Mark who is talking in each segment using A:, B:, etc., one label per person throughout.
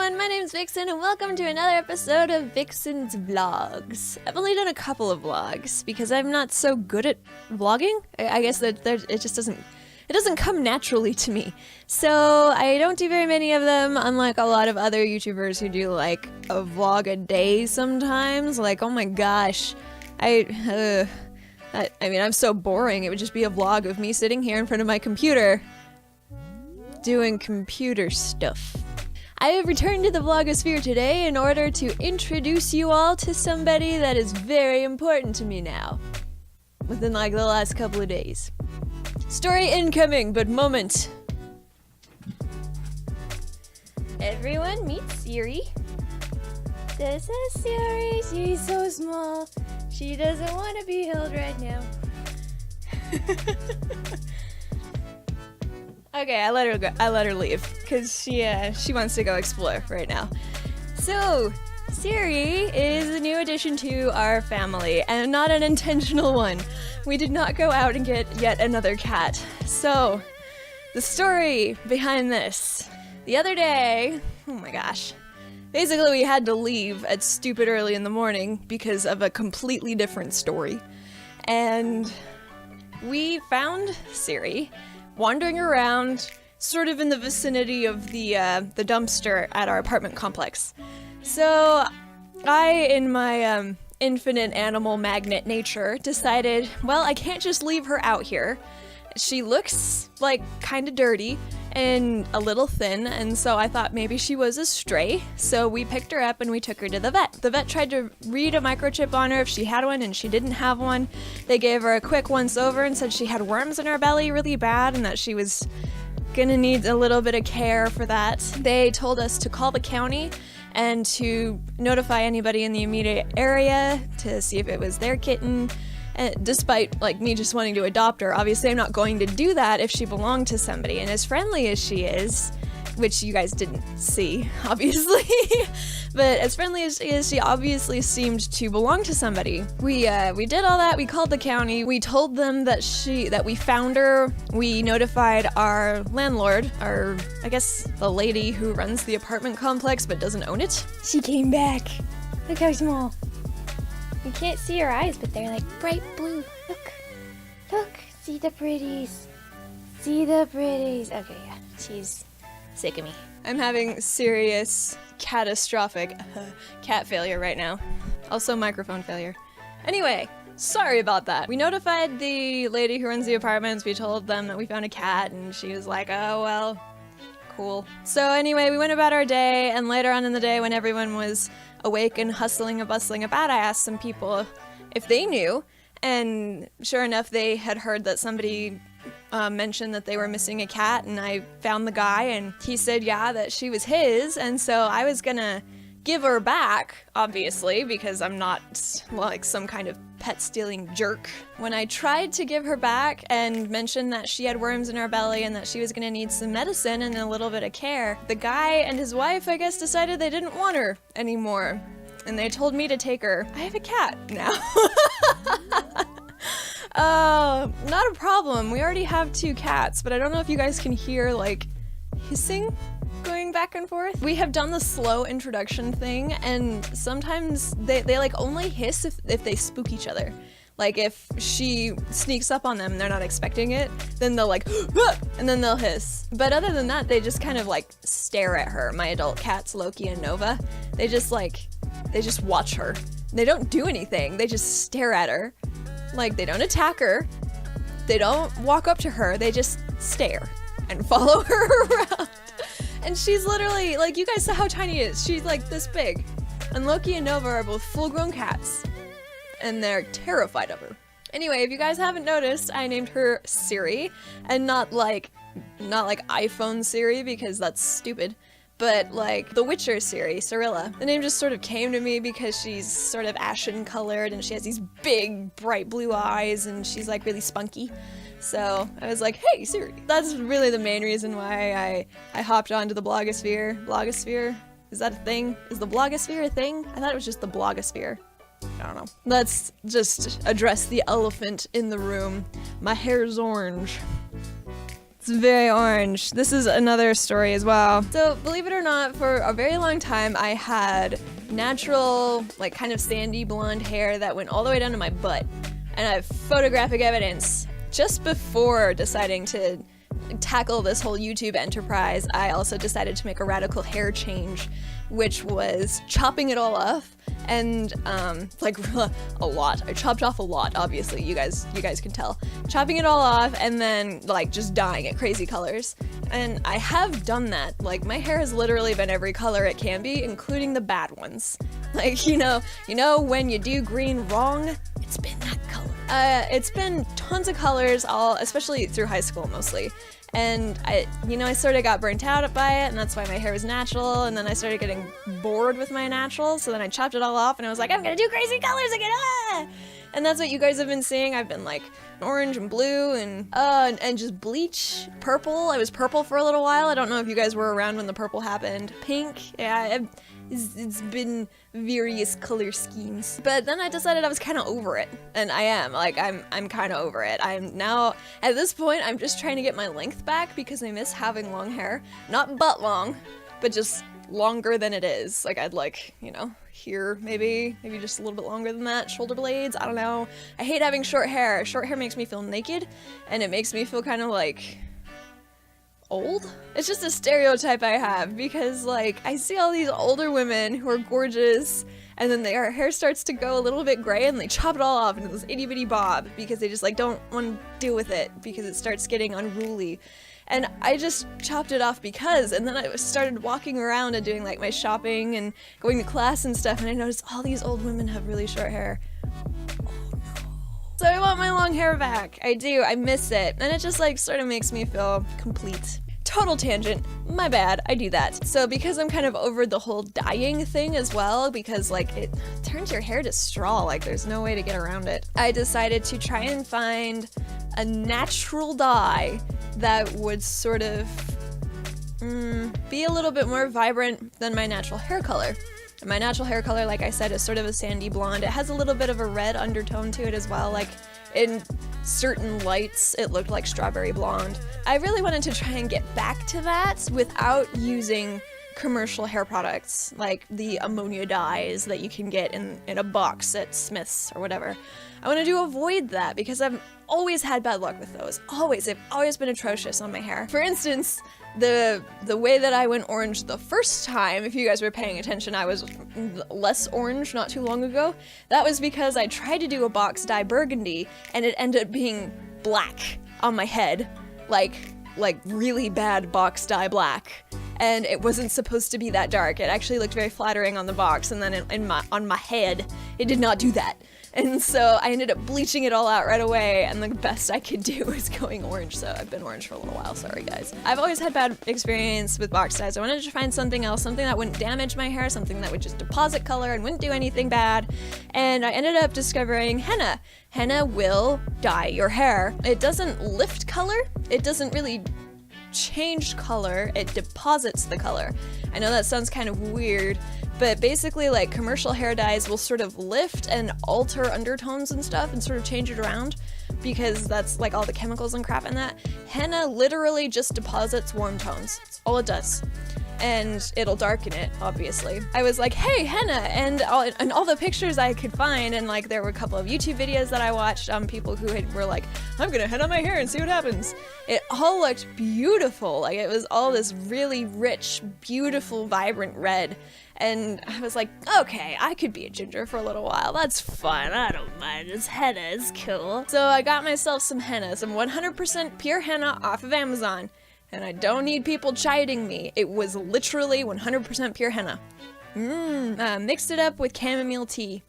A: everyone, my name's Vixen and welcome to another episode of Vixen's Vlogs. I've only done a couple of vlogs because I'm not so good at vlogging. I guess that it just doesn't come naturally to me. So I don't do very many of them, unlike a lot of other YouTubers who do like a vlog a day sometimes. Like, oh my gosh, I mean, I'm so boring. It would just be a vlog of me sitting here in front of my computer doing computer stuff. I have returned to the vlogosphere today in order to introduce you all to somebody that is very important to me now. Within like the last couple of days. Story incoming, but moment. Everyone meet Ciri. This is Ciri. She's so small. She doesn't want to be held right now. Okay, I let her go. I let her leave because she wants to go explore right now. So, Ciri is a new addition to our family, and not an intentional one. We did not go out and get yet another cat. So, the story behind this. The other day, oh my gosh. Basically, we had to leave at stupid early in the morning because of a completely different story. And we found Ciri wandering around sort of in the vicinity of the dumpster at our apartment complex. So I, in my infinite animal magnet nature, decided, well, I can't just leave her out here. She looks like kind of dirty and a little thin, and so I thought maybe she was a stray. So we picked her up and we took her to the vet. The vet tried to read a microchip on her if she had one, and she didn't have one. They gave her a quick once over and said she had worms in her belly really bad and that she was gonna need a little bit of care for that. They told us to call the county and to notify anybody in the immediate area to see if it was their kitten. And despite like me just wanting to adopt her, obviously I'm not going to do that if she belonged to somebody. And as friendly as she is, which you guys didn't see, obviously, but as friendly as she is, she obviously seemed to belong to somebody. We did all that. We called the county. We told them that we found her. We notified our landlord, I guess the lady who runs the apartment complex but doesn't own it. She came back. Look how small. You can't see her eyes, but they're like bright blue. Look, see the pretties. See the pretties. Okay, yeah, she's sick of me. I'm having serious, catastrophic cat failure right now. Also microphone failure. Anyway, sorry about that. We notified the lady who runs the apartments. We told them that we found a cat, and she was like, oh, well, cool. So anyway, we went about our day, and later on in the day when everyone was awake and hustling and bustling about, I asked some people if they knew, and sure enough, they had heard that somebody mentioned that they were missing a cat, and I found the guy, and he said, yeah, that she was his, and so I was gonna give her back, obviously, because I'm not like some kind of pet-stealing jerk. When I tried to give her back and mentioned that she had worms in her belly and that she was gonna need some medicine and a little bit of care, the guy and his wife, I guess, decided they didn't want her anymore, and they told me to take her. I have a cat now. Not a problem. We already have 2 cats, but I don't know if you guys can hear, like, hissing going back and forth. We have done the slow introduction thing, and sometimes they like only hiss if they spook each other. Like if she sneaks up on them and they're not expecting it, then they'll like, ah! And then they'll hiss. But other than that, they just kind of like stare at her. My adult cats, Loki and Nova, they just watch her. They don't do anything. They just stare at her. Like, they don't attack her. They don't walk up to her. They just stare and follow her around. And she's literally, like, you guys saw how tiny it is. She's like this big. And Loki and Nova are both full-grown cats. And they're terrified of her. Anyway, if you guys haven't noticed, I named her Ciri. And not like iPhone Siri, because that's stupid. But like The Witcher Ciri, Cirilla. The name just sort of came to me because she's sort of ashen colored and she has these big, bright blue eyes and she's like really spunky. So I was like, hey, Ciri. That's really the main reason why I hopped onto the blogosphere. Blogosphere? Is that a thing? Is the blogosphere a thing? I thought it was just the blogosphere. I don't know. Let's just address the elephant in the room. My hair's orange. It's very orange. This is another story as well. So believe it or not, for a very long time I had natural, like kind of sandy blonde hair that went all the way down to my butt. And I have photographic evidence. Just before deciding to tackle this whole YouTube enterprise, I also decided to make a radical hair change, which was chopping it all off, and like a lot. I chopped off a lot, obviously, you guys can tell. Chopping it all off and then like just dyeing it crazy colors. And I have done that. Like my hair has literally been every color it can be, including the bad ones. Like, you know when you do green wrong, it's been that color. It's been tons of colors, especially through high school mostly. And I sort of got burnt out by it, and that's why my hair was natural, and then I started getting bored with my natural, so then I chopped it all off, and I was like, I'm gonna do crazy colors again, ah! And that's what you guys have been seeing. I've been like orange and blue and just bleach, purple. I was purple for a little while. I don't know if you guys were around when the purple happened. Pink, yeah, it's been various color schemes. But then I decided I was kind of over it, and I am. Like, I'm kind of over it. I'm now, at this point, I'm just trying to get my length back because I miss having long hair. Not butt long, but just longer than it is. Like, I'd like, here, maybe just a little bit longer than that. Shoulder blades, I don't know. I hate having short hair. Short hair makes me feel naked, and it makes me feel kind of like old. It's just a stereotype I have because like I see all these older women who are gorgeous and then their hair starts to go a little bit gray and they chop it all off into this itty bitty bob because they just like don't want to deal with it because it starts getting unruly. And I just chopped it off and then I started walking around and doing like my shopping and going to class and stuff, and I noticed all these old women have really short hair. So I want my long hair back. I do, I miss it. And it just like sort of makes me feel complete. Total tangent, my bad, I do that. So because I'm kind of over the whole dyeing thing as well, because like it turns your hair to straw, like there's no way to get around it, I decided to try and find a natural dye that would sort of be a little bit more vibrant than my natural hair color. And my natural hair color, like I said, is sort of a sandy blonde. It has a little bit of a red undertone to it as well. Like in certain lights, it looked like strawberry blonde. I really wanted to try and get back to that without using commercial hair products like the ammonia dyes that you can get in a box at Smith's or whatever. I wanted to avoid that because I've always had bad luck with those. Always. They've always been atrocious on my hair. For instance, the way that I went orange the first time, if you guys were paying attention, I was less orange not too long ago. That was because I tried to do a box dye burgundy and it ended up being black on my head. Like really bad box dye black. And it wasn't supposed to be that dark. It actually looked very flattering on the box, and then on my head, it did not do that. And so I ended up bleaching it all out right away, and the best I could do was going orange, so I've been orange for a little while, sorry guys. I've always had bad experience with box dyes. I wanted to find something else, something that wouldn't damage my hair, something that would just deposit color and wouldn't do anything bad, and I ended up discovering henna. Henna will dye your hair. It doesn't lift color, it doesn't really change color, it deposits the color. I know that sounds kind of weird, but basically like commercial hair dyes will sort of lift and alter undertones and stuff and sort of change it around because that's like all the chemicals and crap in that. Henna literally just deposits warm tones. That's all it does. And it'll darken it, obviously. I was like, hey, henna, and all the pictures I could find, and like there were a couple of YouTube videos that I watched, people who were like, I'm gonna henna my hair and see what happens. It all looked beautiful. Like it was all this really rich, beautiful, vibrant red. And I was like, okay, I could be a ginger for a little while. That's fun. I don't mind. This henna is cool. So I got myself some henna, some 100% pure henna off of Amazon. And I don't need people chiding me. It was literally 100% pure henna. Mixed it up with chamomile tea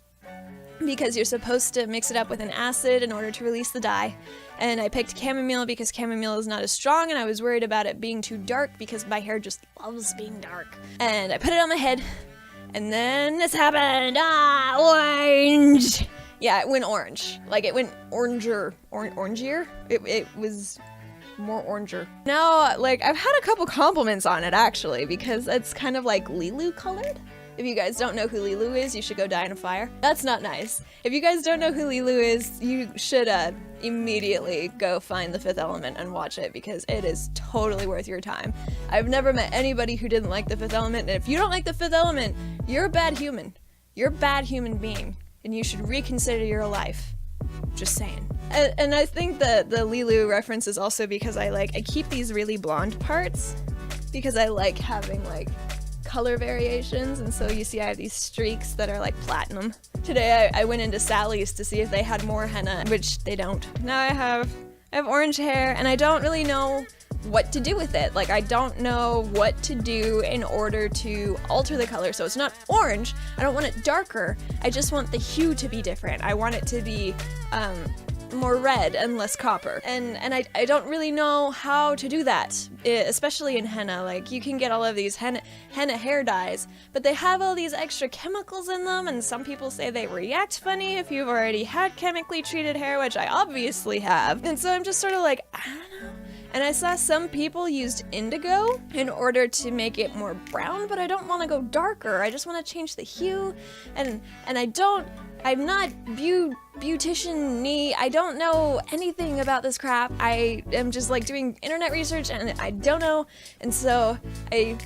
A: because you're supposed to mix it up with an acid in order to release the dye. And I picked chamomile because chamomile is not as strong, and I was worried about it being too dark because my hair just loves being dark. And I put it on my head, and then this happened. Orange! Yeah, it went orange. Like, it went oranger. Orangier? It was more oranger. Now, like, I've had a couple compliments on it, actually, because it's kind of like Lilu colored. If you guys don't know who Lilu is, you should go die in a fire. That's not nice. If you guys don't know who Lilu is, you should immediately go find The Fifth Element and watch it because it is totally worth your time. I've never met anybody who didn't like The Fifth Element, and if you don't like The Fifth Element, you're a bad human. You're a bad human being, and you should reconsider your life. Just saying. And I think that the Lilu reference is also because I keep these really blonde parts because I like having like color variations, and so you see I have these streaks that are like platinum. Today I went into Sally's to see if they had more henna, which they don't. Now I have orange hair, and I don't really know what to do with it. Like, I don't know what to do in order to alter the color. So it's not orange. I don't want it darker. I just want the hue to be different. I want it to be more red and less copper. And I don't really know how to do that, especially in henna. Like, you can get all of these henna hair dyes, but they have all these extra chemicals in them, and some people say they react funny if you've already had chemically treated hair, which I obviously have. And so I'm just sort of like, I don't know. And I saw some people used indigo in order to make it more brown, but I don't want to go darker. I just want to change the hue, and I'm not beautician-y. I don't know anything about this crap. I am just like doing internet research, and I don't know, and so I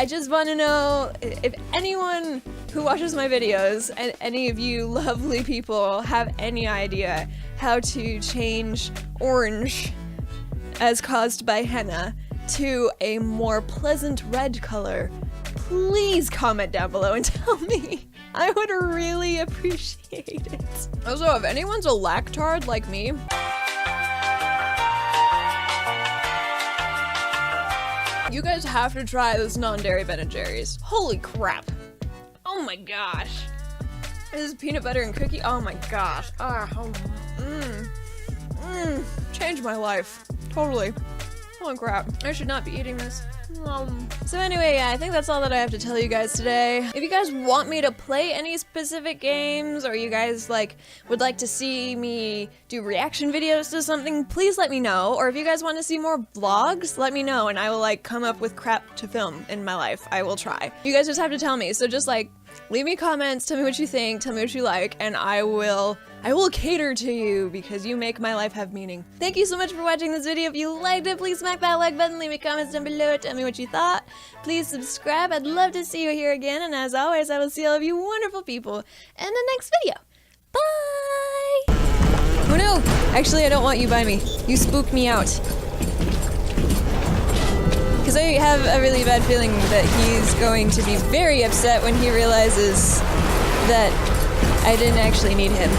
A: just want to know if anyone who watches my videos and any of you lovely people have any idea how to change orange as caused by henna to a more pleasant red color. Please comment down below and tell me. I would really appreciate it. Also, if anyone's a lactard like me, you guys have to try this non-dairy Ben & Jerry's. Holy crap. Oh my gosh. This is peanut butter and cookie. Oh my gosh. Changed my life. Totally. Holy crap. I should not be eating this. So anyway, yeah, I think that's all that I have to tell you guys today. If you guys want me to play any specific games, or you guys would like to see me do reaction videos to something, please let me know. Or if you guys want to see more vlogs, let me know, and I will come up with crap to film in my life. I will try. You guys just have to tell me. So just leave me comments, tell me what you think, tell me what you like, and I will cater to you because you make my life have meaning. Thank you so much for watching this video. If you liked it, please smack that like button, leave me comments down below, tell me what you thought. Please subscribe. I'd love to see you here again, and as always, I will see all of you wonderful people in the next video. Bye! Oh no! Actually, I don't want you by me. You spook me out. Because I have a really bad feeling that he's going to be very upset when he realizes that I didn't actually need him.